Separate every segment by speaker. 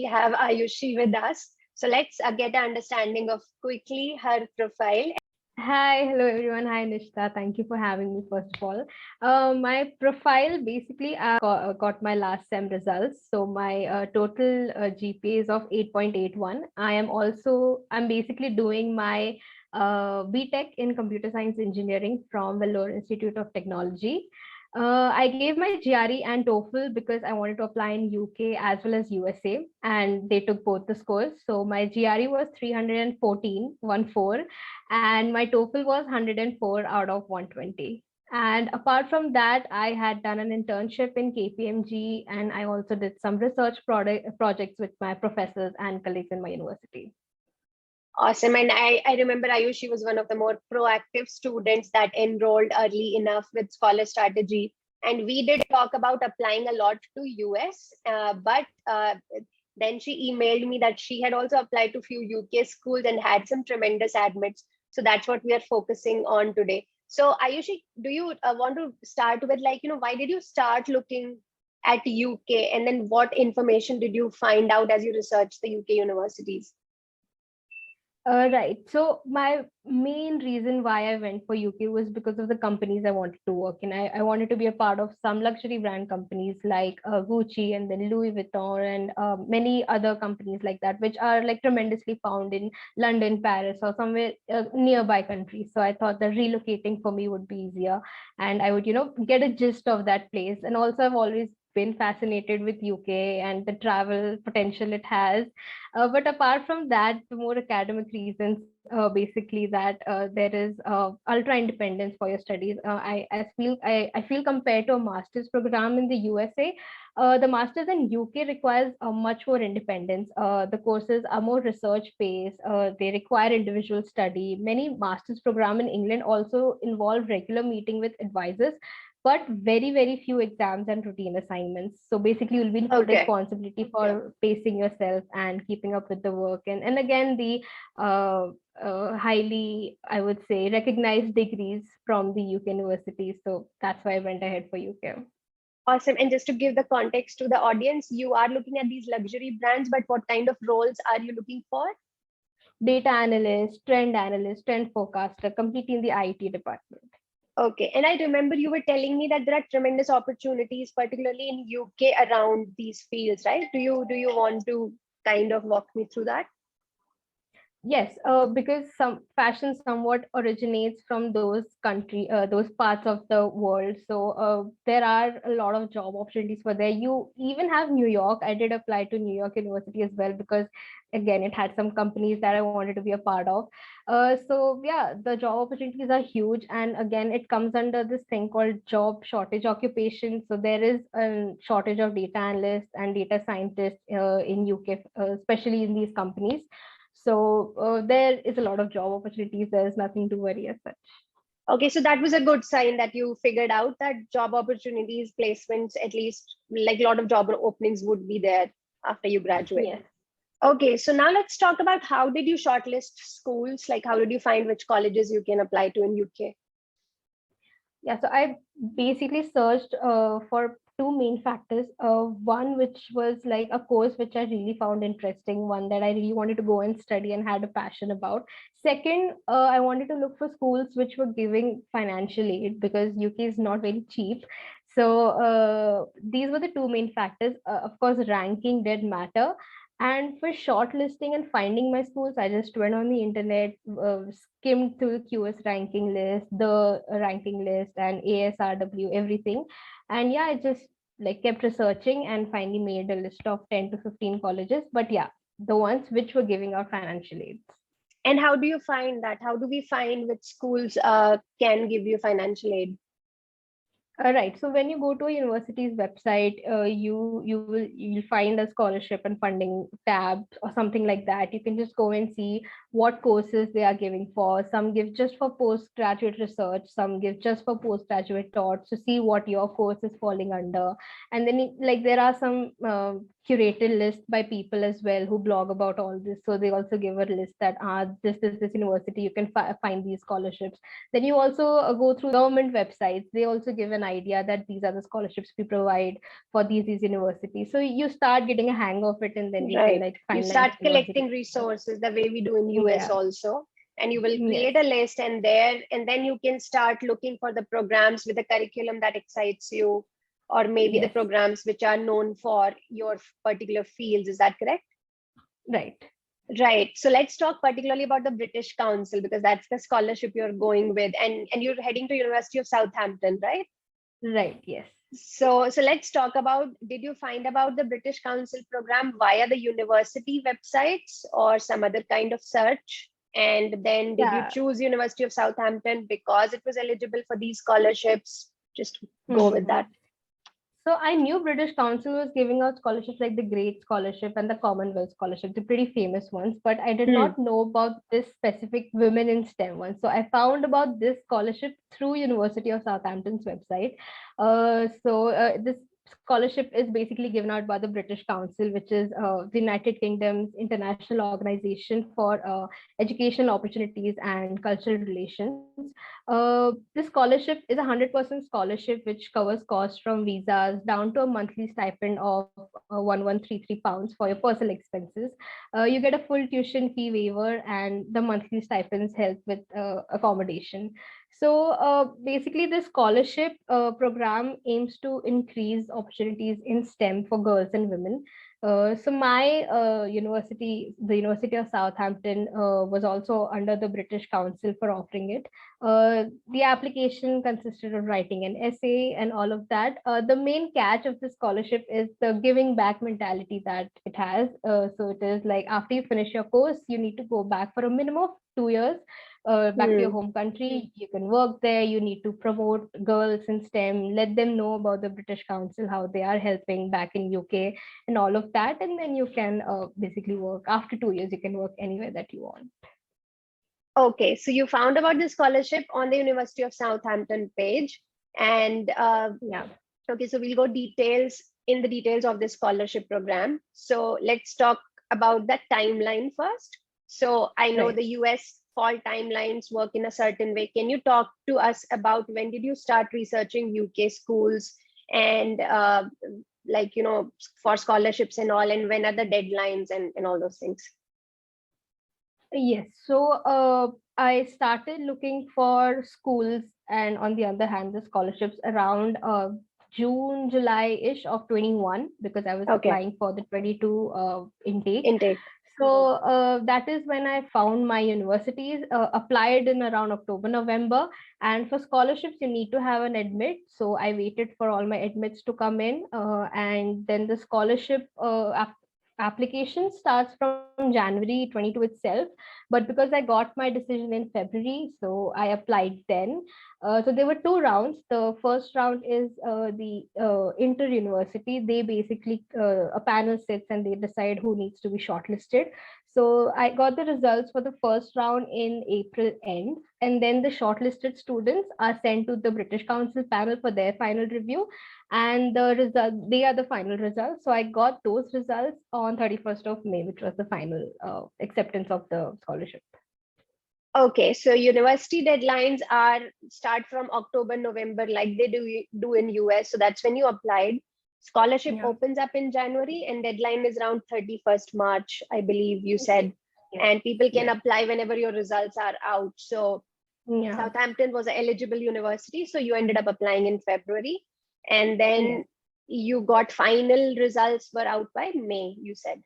Speaker 1: we have Aayushi with us. So let's get an understanding of quickly her profile.
Speaker 2: Hi, hello everyone. Hi, Nistha. Thank you for having me, first of all. My profile basically, got my last SEM results. So my total GPA is of 8.81. I'm basically doing my BTech in computer science engineering from Vellore Institute of Technology. I gave my GRE and TOEFL because I wanted to apply in UK as well as USA, and they took both the scores. So my GRE was 314, 1.4, and my TOEFL was 104 out of 120. And apart from that, I had done an internship in KPMG, and I also did some projects with my professors and colleagues in my university.
Speaker 1: Awesome. And I remember Ayushi was one of the more proactive students that enrolled early enough with Scholar Strategy. And we did talk about applying a lot to US, but then she emailed me that she had also applied to few UK schools and had some tremendous admits. So that's what we are focusing on today. So Ayushi, do you want to start with why did you start looking at UK, and then what information did you find out as you researched the UK universities?
Speaker 2: Right. So my main reason why I went for UK was because of the companies I wanted to work in. I wanted to be a part of some luxury brand companies like Gucci and then Louis Vuitton and many other companies like that, which are like tremendously found in London, Paris, or somewhere nearby countries. So I thought that relocating for me would be easier, and I would, get a gist of that place. And also, I've always been fascinated with UK and the travel potential it has, but apart from that, the more academic reasons, basically that there is ultra independence for your studies. I feel compared to a master's program in the USA, the master's in UK requires much more independence. The courses are more research based. They require individual study. Many master's program in England also involve regular meeting with advisors, but very few exams and routine assignments. So basically you'll be in full
Speaker 1: Okay.
Speaker 2: responsibility for pacing yourself and keeping up with the work, and again the uh, highly, I would say, recognized degrees from the UK universities. So that's why I went ahead for UK.
Speaker 1: Awesome. And just to give the context to the audience, you are looking at these luxury brands, but what kind of roles are you looking for?
Speaker 2: Data analyst, trend forecaster, completely in the IT department.
Speaker 1: Okay. And I remember you were telling me that there are tremendous opportunities, particularly in UK around these fields, right? Do you want to kind of walk me through that?
Speaker 2: Yes, because some fashion somewhat originates from those parts of the world. So there are a lot of job opportunities for there. You even have New York. I did apply to New York University as well because, again, it had some companies that I wanted to be a part of. So yeah, the job opportunities are huge, and again, it comes under this thing called job shortage occupation. So there is a shortage of data analysts and data scientists in UK, especially in these companies. So there is a lot of job opportunities. There's nothing to worry as such.
Speaker 1: Okay, so that was a good sign that you figured out that job opportunities, placements, at least like a lot of job openings would be there after you graduate.
Speaker 2: Yes.
Speaker 1: Okay, so now let's talk about how did you shortlist schools? Like, how did you find which colleges you can apply to in UK?
Speaker 2: Yeah, so I basically searched for two main factors. One, which was like a course which I really found interesting, one that I really wanted to go and study and had a passion about. Second, I wanted to look for schools which were giving financial aid because UK is not very cheap. So these were the two main factors. Of course, ranking did matter. And for shortlisting and finding my schools, I just went on the internet, skimmed through the QS ranking list, and ASRW, everything. And yeah, I just like kept researching and finally made a list of 10 to 15 colleges. But yeah, the ones which were giving out financial aids.
Speaker 1: And how do you find that? How do we find which schools can give you financial aid?
Speaker 2: Right. So when you go to a university's website, you'll find a scholarship and funding tab or something like that. You can just go and see what courses they are giving for. Some give just for postgraduate research, some give just for postgraduate thoughts to see what your course is falling under. And then like there are some curated lists by people as well who blog about all this. So they also give a list that this university you can find these scholarships. Then you also go through government websites. They also give an an idea that these are the scholarships we provide for these universities. So you start getting a hang of it, and then you can
Speaker 1: Right.
Speaker 2: like
Speaker 1: You
Speaker 2: find nice
Speaker 1: start collecting
Speaker 2: universities.
Speaker 1: resources the way we do in US
Speaker 2: Yeah.
Speaker 1: also. And you will
Speaker 2: Yes.
Speaker 1: create a list and then you can start looking for the programs with the curriculum that excites you, or maybe the
Speaker 2: Yes.
Speaker 1: programs which are known for your particular fields. Is that correct?
Speaker 2: Right.
Speaker 1: Right. So let's talk particularly about the British Council, because that's the scholarship you're going with, and you're heading to University of Southampton, right?
Speaker 2: Right. Yes.
Speaker 1: So let's talk about, did you find about the British Council program via the university websites or some other kind of search? And then did you
Speaker 2: Yeah.
Speaker 1: choose University of Southampton because it was eligible for these scholarships? Just go with that.
Speaker 2: So I knew British Council was giving out scholarships like the Great Scholarship and the Commonwealth Scholarship, the pretty famous ones, but I did
Speaker 1: Hmm.
Speaker 2: not know about this specific Women in STEM one. So I found about this scholarship through University of Southampton's website. This scholarship is basically given out by the British Council, which is the United Kingdom's international organization for educational opportunities and cultural relations. This scholarship is a 100% scholarship, which covers costs from visas down to a monthly stipend of 1133 pounds for your personal expenses. You get a full tuition fee waiver, and the monthly stipends help with accommodation. So basically, this scholarship program aims to increase opportunities in STEM for girls and women. So my university, the University of Southampton, was also under the British Council for offering it. The application consisted of writing an essay and all of that. The main catch of the scholarship is the giving back mentality that it has. So it is like after you finish your course, you need to go back for a minimum of 2 years. Back to your home country, you can work there. You need to promote girls in STEM, let them know about the British Council, how they are helping back in UK, and all of that. And then you can basically work after 2 years. You can work anywhere that you want.
Speaker 1: Okay, so you found about the scholarship on the University of Southampton page, and
Speaker 2: Yeah.
Speaker 1: okay, so we'll go details of this scholarship program. So let's talk about the timeline first. So I know
Speaker 2: Right.
Speaker 1: the US fall timelines work in a certain way. Can you talk to us about when did you start researching UK schools and like, for scholarships and all, and when are the deadlines and all those things?
Speaker 2: Yes. So I started looking for schools, and on the other hand, the scholarships around June, July-ish of 21, because I was
Speaker 1: Okay,
Speaker 2: applying for the 22 intake.
Speaker 1: intake.
Speaker 2: So that is when I found my universities, applied in around October, November. And for scholarships, you need to have an admit. So I waited for all my admits to come in. And then the scholarship application starts from January 22 itself. But because I got my decision in February, so I applied then. So there were two rounds. The first round is the inter-university. They basically, a panel sits and they decide who needs to be shortlisted. So I got the results for the first round in April end, and then the shortlisted students are sent to the British Council panel for their final review, and the result, they are the final results. So I got those results on 31st of May, which was the final acceptance of the scholarship.
Speaker 1: Okay, so university deadlines are start from October, November, like they do in US. So that's when you applied. Scholarship
Speaker 2: Yeah.
Speaker 1: opens up in January, and deadline is around 31st March, I believe you said.
Speaker 2: Yes.
Speaker 1: And people can
Speaker 2: Yes.
Speaker 1: apply whenever your results are out. So
Speaker 2: Yeah.
Speaker 1: Southampton was an eligible university, so you ended up applying in February, and then
Speaker 2: Yes.
Speaker 1: you got final results were out by May, you said.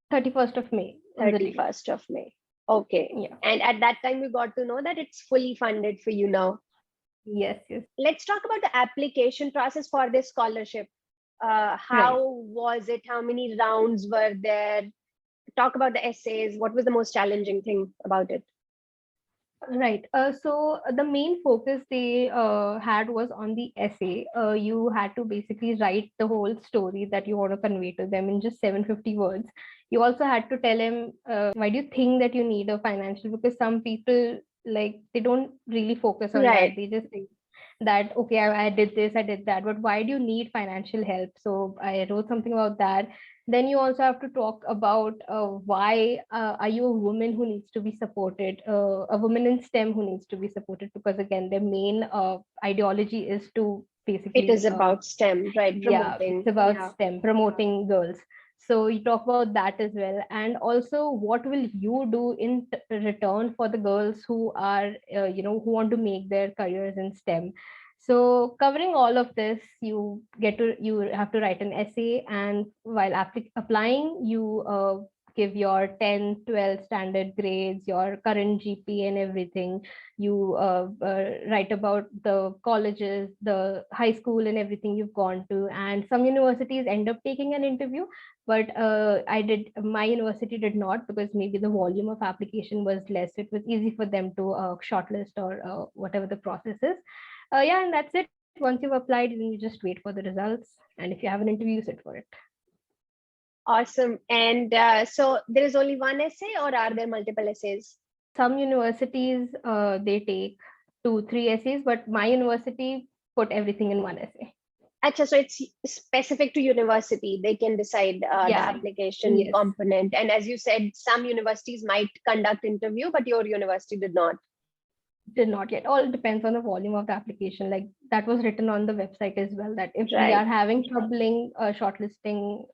Speaker 2: 31st of May was the date.
Speaker 1: 31st of May. Okay.
Speaker 2: Yeah.
Speaker 1: And at that time, we got to know that it's fully funded for you now.
Speaker 2: Yes. Yes.
Speaker 1: Let's talk about the application process for this scholarship. How was it? How many rounds were there? Talk about the essays. What was the most challenging thing about it?
Speaker 2: Right. So the main focus they had was on the essay. You had to basically write the whole story that you want to convey to them in just 750 words. You also had to tell them why do you think that you need a financial, because some people like they don't really focus on that.
Speaker 1: Right.
Speaker 2: They just think that okay, I did this, I did that, but why do you need financial help? So I wrote something about that. Then you also have to talk about why are you a woman who needs to be supported, a woman in STEM who needs to be supported, because again, their main ideology is to basically
Speaker 1: It is about STEM, right?
Speaker 2: yeah, it's
Speaker 1: Promoting.
Speaker 2: about
Speaker 1: Yeah.
Speaker 2: STEM, promoting girls. So you talk about that as well, and also what will you do in return for the girls who are who want to make their careers in STEM. So covering all of this, you have to write an essay, and while applying, you give your 10, 12 standard grades, your current GPA and everything. You write about the colleges, the high school and everything you've gone to, and some universities end up taking an interview, but my university did not, because maybe the volume of application was less. It was easy for them to shortlist or whatever the process is. Yeah, and that's it. Once you've applied, then you just wait for the results, and if you have an interview, you sit for it.
Speaker 1: Awesome. And so there is only one essay, or are there multiple essays?
Speaker 2: Some universities they take 2, 3 essays, but my university put everything in one essay.
Speaker 1: Acha, so it's specific to university. They can decide the
Speaker 2: Yeah.
Speaker 1: application
Speaker 2: Yes.
Speaker 1: component. And as you said, some universities might conduct interview, but your university did not.
Speaker 2: Did not yet. All depends on the volume of the application. Like that was written on the website as well, that if we
Speaker 1: Right.
Speaker 2: are having shortlisting,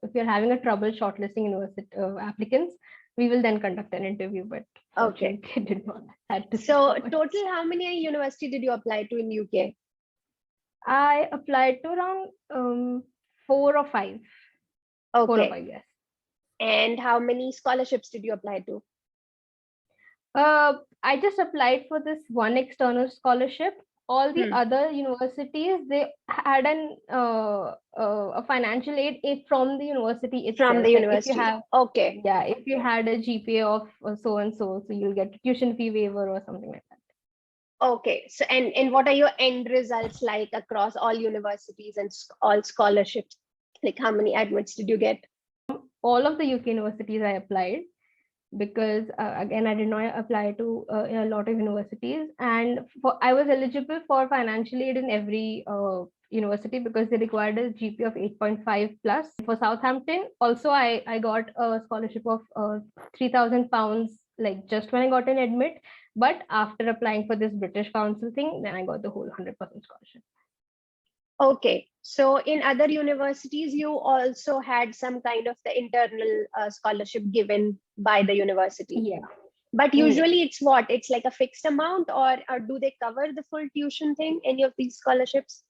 Speaker 2: if we are having a trouble shortlisting university applicants, we will then conduct an interview. But
Speaker 1: Okay.
Speaker 2: fortunately, they did not. Had to
Speaker 1: So
Speaker 2: sit for it.
Speaker 1: total, how many university did you apply to in UK?
Speaker 2: I applied to around 4 or 5. 4 or
Speaker 1: Okay.
Speaker 2: 5, yes.
Speaker 1: And how many scholarships did you apply to?
Speaker 2: I just applied for this one external scholarship. All the other universities, they had a financial aid from the university itself.
Speaker 1: From the
Speaker 2: Like
Speaker 1: university.
Speaker 2: if you have,
Speaker 1: okay.
Speaker 2: yeah, if you had a GPA of so and so, so you'll get a tuition fee waiver or something like that.
Speaker 1: Okay. So and what are your end results like across all universities and all scholarships? Like how many admits did you get?
Speaker 2: All of the UK universities I applied, because again I did not apply to a lot of universities, and I was eligible for financial aid in every university because they required a GPA of 8.5 plus. For Southampton also, I got a scholarship of £3,000, like just when I got an admit, but after applying for this British Council thing, then I got the whole 100% scholarship.
Speaker 1: Okay. So in other universities, you also had some kind of the internal scholarship given by the university.
Speaker 2: Yeah.
Speaker 1: But usually it's what? It's like a fixed amount, or do they cover the full tuition thing, any of these scholarships?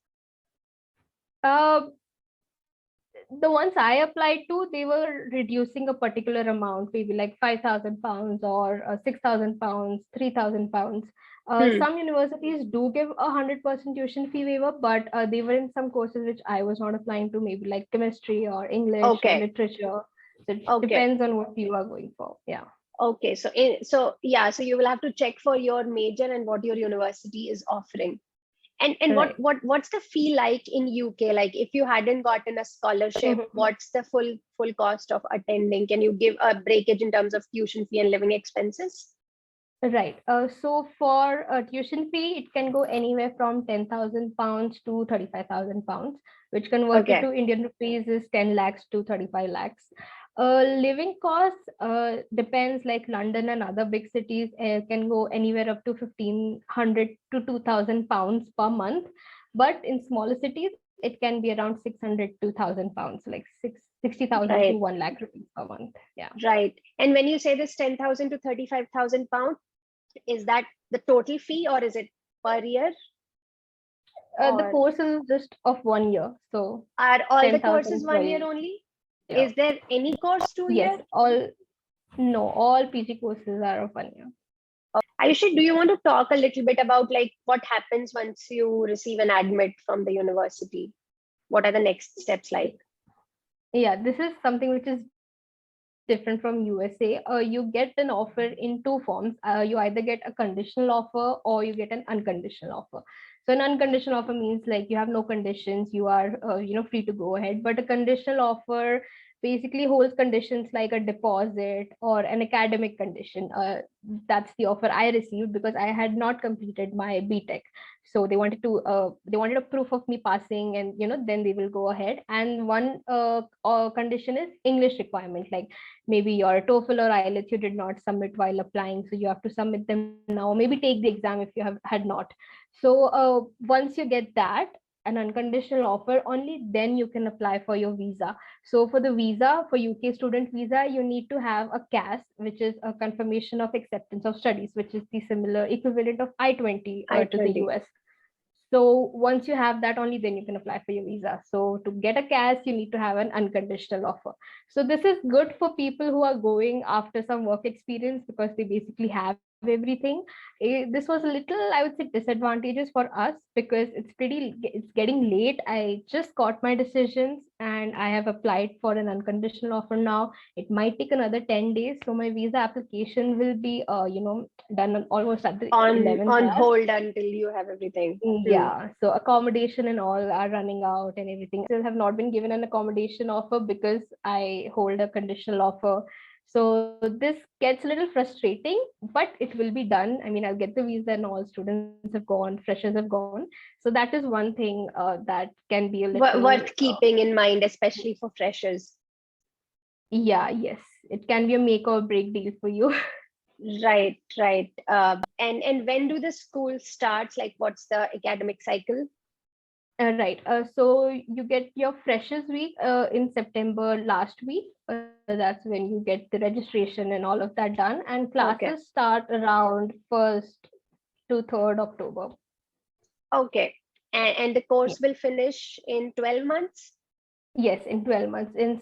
Speaker 2: The ones I applied to, they were reducing a particular amount, maybe like £5,000 or £6,000, £3,000. Some universities do give 100% tuition fee waiver, but they were in some courses which I was not applying to, maybe like chemistry or English or literature. So it depends on what you are going for. Yeah.
Speaker 1: Okay. So so you will have to check for your major and what your university is offering. And
Speaker 2: Right.
Speaker 1: what's the fee like in UK? Like if you hadn't gotten a scholarship, what's the full cost of attending? Can you give a breakage in terms of tuition fee and living expenses?
Speaker 2: Right. So for tuition fee, it can go anywhere from £10,000 to £35,000, which converted to Indian rupees is 10 lakhs to 35 lakhs. Living costs depends, like London and other big cities can go anywhere up to 1,500 to £2,000 per month. But in smaller cities, it can be around 600 to £1,000, like 60,000 to 1 lakh rupees per month. Yeah.
Speaker 1: Right. And when you say this 10,000 to 35,000 pounds, is that the total fee or is it per year?
Speaker 2: The course is just of 1 year. So
Speaker 1: are all the courses 1 year only? Yeah. Is there any course 2 years?
Speaker 2: Yes, all PG courses are of 1 year.
Speaker 1: Aayushi, do you want to talk a little bit about like what happens once you receive an admit from the university? What are the next steps like?
Speaker 2: Yeah, this is something which is different from USA. You get an offer in 2 forms. You either get a conditional offer or you get an unconditional offer. So an unconditional offer means like you have no conditions, you are free to go ahead. But a conditional offer basically holds conditions like a deposit or an academic condition. That's the offer I received because I had not completed my BTech. So they wanted a proof of me passing, and then they will go ahead. And one condition is English requirement, like maybe your TOEFL or IELTS you did not submit while applying, so you have to submit them now. Maybe take the exam if you had not. So once you get that, an unconditional offer, only then you can apply for your visa. So for the visa, for UK student visa, you need to have a CAS, which is a confirmation of acceptance of studies, which is the similar equivalent of I-20 to the
Speaker 1: I-20.
Speaker 2: US. So once you have that, only then you can apply for your visa. So to get a CAS, you need to have an unconditional offer. So this is good for people who are going after some work experience, because they basically have everything. This was a little, I would say, disadvantages for us, because it's getting late. I just got my decisions and I have applied for an unconditional offer now. It might take another 10 days. So my visa application will be, done almost at the 11th
Speaker 1: On
Speaker 2: hour.
Speaker 1: hold until you have everything.
Speaker 2: Yeah, so accommodation and all are running out and everything. Still have not been given an accommodation offer because I hold a conditional offer. So this gets a little frustrating, but it will be done. I mean, I'll get the visa and all students have gone, freshers have gone. So that is one thing that can be a little,
Speaker 1: Worth keeping in mind, especially for freshers.
Speaker 2: yeah, yes, it can be a make or break deal for you.
Speaker 1: Right, right. And when do the schools start? Like, what's the academic cycle?
Speaker 2: Right. So you get your Freshers Week in September last week. That's when you get the registration and all of that done. And
Speaker 1: Okay,
Speaker 2: classes start around 1st to 3rd October.
Speaker 1: okay. And the
Speaker 2: Yeah.
Speaker 1: course will finish in 12 months?
Speaker 2: Yes, in 12 months. In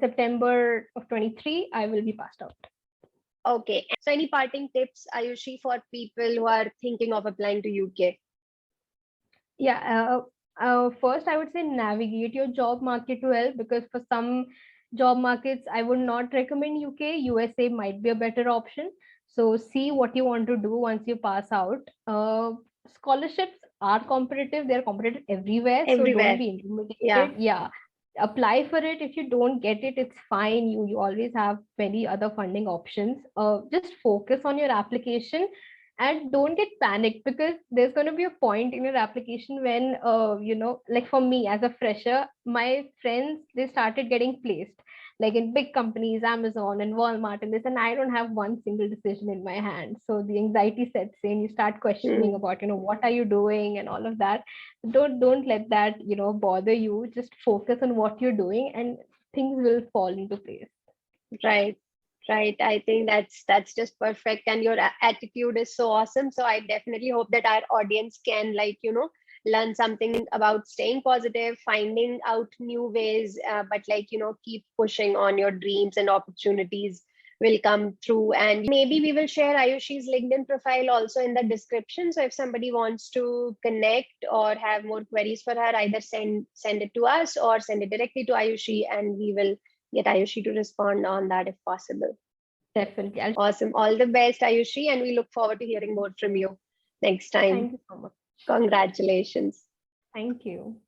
Speaker 2: September of 23, I will be passed out.
Speaker 1: Okay. So any parting tips, Ayushi, for people who are thinking of applying to UK?
Speaker 2: Yeah. First, I would say navigate your job market well, because for some job markets, I would not recommend UK. USA might be a better option. So see what you want to do once you pass out. Scholarships are competitive. They're competitive everywhere. So don't
Speaker 1: Everywhere.
Speaker 2: be
Speaker 1: Yeah.
Speaker 2: intimidated. Yeah. Apply for it. If you don't get it, it's fine. You always have many other funding options. Just focus on your application and don't get panicked, because there's going to be a point in your application when like for me as a fresher, my friends, they started getting placed like in big companies, Amazon and Walmart and this, and I don't have one single decision in my hand. So the anxiety sets in. You start questioning
Speaker 1: Hmm.
Speaker 2: about what are you doing and all of that. Don't let that bother you. Just focus on what you're doing and things will fall into place.
Speaker 1: Right. Right. I think that's just perfect. And your attitude is so awesome. So I definitely hope that our audience can, like, learn something about staying positive, finding out new ways, but like, keep pushing on your dreams, and opportunities will come through. And maybe we will share Ayushi's LinkedIn profile also in the description. So if somebody wants to connect or have more queries for her, either send it to us or send it directly to Ayushi, and we will get Ayushi to respond on that if possible.
Speaker 2: Definitely.
Speaker 1: Awesome. All the best, Ayushi, and we look forward to hearing more from you next time.
Speaker 2: Thank you so much.
Speaker 1: Congratulations.
Speaker 2: Thank you.